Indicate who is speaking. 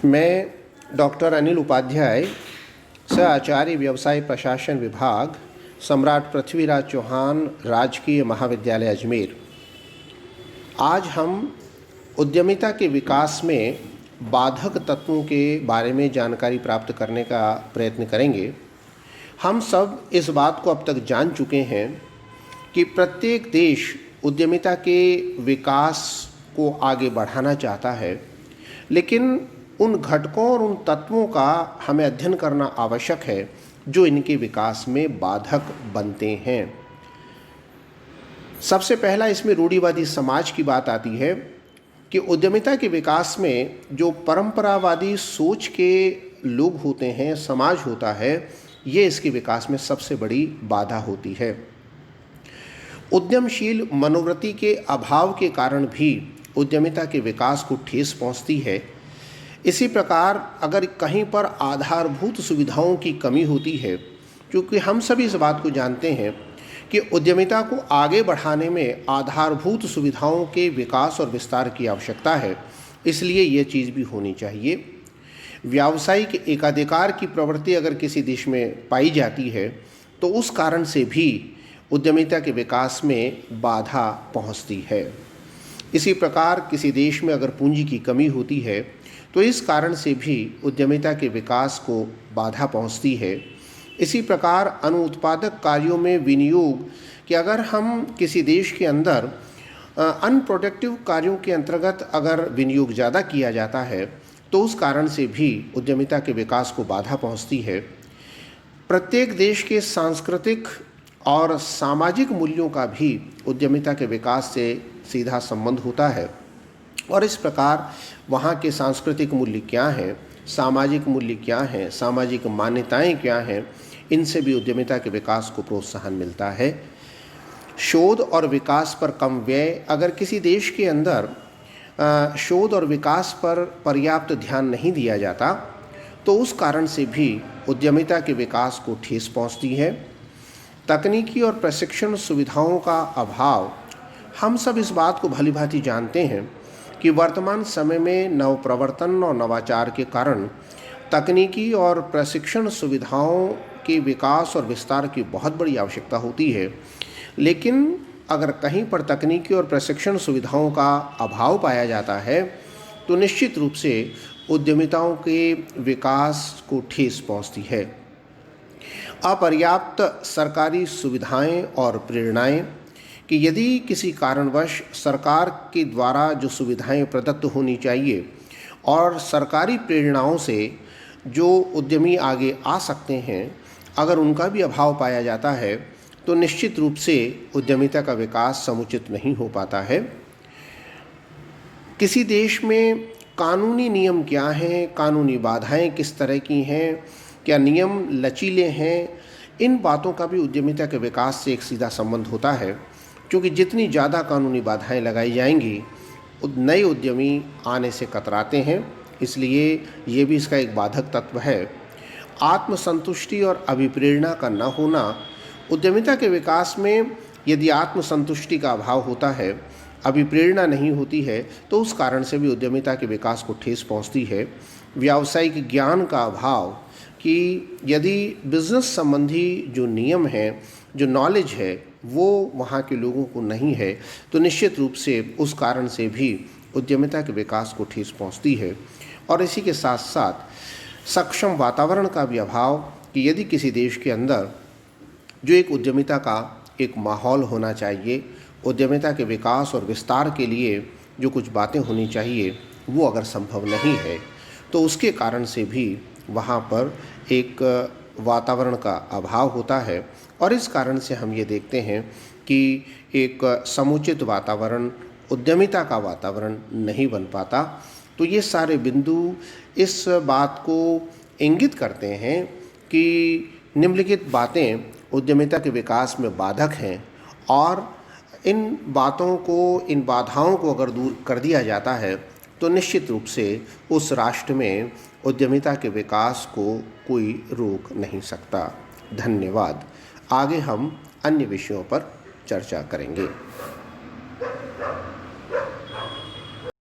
Speaker 1: मैं डॉक्टर अनिल उपाध्याय, सह आचार्य व्यवसाय प्रशासन विभाग, सम्राट पृथ्वीराज चौहान राजकीय महाविद्यालय अजमेर। आज हम उद्यमिता के विकास में बाधक तत्वों के बारे में जानकारी प्राप्त करने का प्रयत्न करेंगे। हम सब इस बात को अब तक जान चुके हैं कि प्रत्येक देश उद्यमिता के विकास को आगे बढ़ाना चाहता है, लेकिन उन घटकों और उन तत्वों का हमें अध्ययन करना आवश्यक है जो इनके विकास में बाधक बनते हैं। सबसे पहला इसमें रूढ़िवादी समाज की बात आती है कि उद्यमिता के विकास में जो परंपरावादी सोच के लोग होते हैं, समाज होता है, ये इसके विकास में सबसे बड़ी बाधा होती है। उद्यमशील मनोवृत्ति के अभाव के कारण भी उद्यमिता के विकास को ठेस पहुंचती है। इसी प्रकार अगर कहीं पर आधारभूत सुविधाओं की कमी होती है, क्योंकि हम सभी इस बात को जानते हैं कि उद्यमिता को आगे बढ़ाने में आधारभूत सुविधाओं के विकास और विस्तार की आवश्यकता है, इसलिए ये चीज़ भी होनी चाहिए। व्यावसायिक एकाधिकार की प्रवृत्ति अगर किसी देश में पाई जाती है तो उस कारण से भी उद्यमिता के विकास में बाधा पहुंचती है। इसी प्रकार किसी देश में अगर पूंजी की कमी होती है तो इस कारण से भी उद्यमिता के विकास को बाधा पहुंचती है। इसी प्रकार अनुत्पादक कार्यों में विनियोग कि अगर हम किसी देश के अंदर अनप्रोडक्टिव कार्यों के अंतर्गत अगर विनियोग ज़्यादा किया जाता है तो उस कारण से भी उद्यमिता के विकास को बाधा पहुंचती है। प्रत्येक देश के सांस्कृतिक और सामाजिक मूल्यों का भी उद्यमिता के विकास से सीधा संबंध होता है और इस प्रकार वहाँ के सांस्कृतिक मूल्य क्या हैं, सामाजिक मूल्य क्या हैं, सामाजिक मान्यताएं क्या हैं, इनसे भी उद्यमिता के विकास को प्रोत्साहन मिलता है। शोध और विकास पर कम व्यय, अगर किसी देश के अंदर शोध और विकास पर पर्याप्त ध्यान नहीं दिया जाता तो उस कारण से भी उद्यमिता के विकास को ठेस पहुँचती है। तकनीकी और प्रशिक्षण सुविधाओं का अभाव, हम सब इस बात को भलीभांति जानते हैं कि वर्तमान समय में नवप्रवर्तन और नवाचार के कारण तकनीकी और प्रशिक्षण सुविधाओं के विकास और विस्तार की बहुत बड़ी आवश्यकता होती है, लेकिन अगर कहीं पर तकनीकी और प्रशिक्षण सुविधाओं का अभाव पाया जाता है तो निश्चित रूप से उद्यमिताओं के विकास को ठेस पहुंचती है। अपर्याप्त सरकारी सुविधाएं और प्रेरणाएं कि यदि किसी कारणवश सरकार के द्वारा जो सुविधाएं प्रदत्त होनी चाहिए और सरकारी प्रेरणाओं से जो उद्यमी आगे आ सकते हैं, अगर उनका भी अभाव पाया जाता है तो निश्चित रूप से उद्यमिता का विकास समुचित नहीं हो पाता है। किसी देश में कानूनी नियम क्या हैं, कानूनी बाधाएं किस तरह की हैं, क्या नियम लचीले हैं, इन बातों का भी उद्यमिता के विकास से एक सीधा संबंध होता है, क्योंकि जितनी ज़्यादा कानूनी बाधाएं लगाई जाएंगी नए उद्यमी आने से कतराते हैं, इसलिए ये भी इसका एक बाधक तत्व है। आत्मसंतुष्टि और अभिप्रेरणा का न होना, उद्यमिता के विकास में यदि आत्मसंतुष्टि का अभाव होता है, अभिप्रेरणा नहीं होती है तो उस कारण से भी उद्यमिता के विकास को ठेस पहुंचती है। व्यावसायिक ज्ञान का अभाव कि यदि बिजनेस संबंधी जो नियम हैं, जो नॉलेज है, वो वहाँ के लोगों को नहीं है तो निश्चित रूप से उस कारण से भी उद्यमिता के विकास को ठेस पहुँचती है। और इसी के साथ साथ सक्षम वातावरण का भी अभाव कि यदि किसी देश के अंदर जो एक उद्यमिता का एक माहौल होना चाहिए, उद्यमिता के विकास और विस्तार के लिए जो कुछ बातें होनी चाहिए वो अगर संभव नहीं है तो उसके कारण से भी वहाँ पर एक वातावरण का अभाव होता है और इस कारण से हम ये देखते हैं कि एक समुचित वातावरण, उद्यमिता का वातावरण नहीं बन पाता। तो ये सारे बिंदु इस बात को इंगित करते हैं कि निम्नलिखित बातें उद्यमिता के विकास में बाधक हैं और इन बातों को, इन बाधाओं को अगर दूर कर दिया जाता है तो निश्चित रूप से उस राष्ट्र में उद्यमिता के विकास को कोई रोक नहीं सकता। धन्यवाद। आगे हम अन्य विषयों पर चर्चा करेंगे।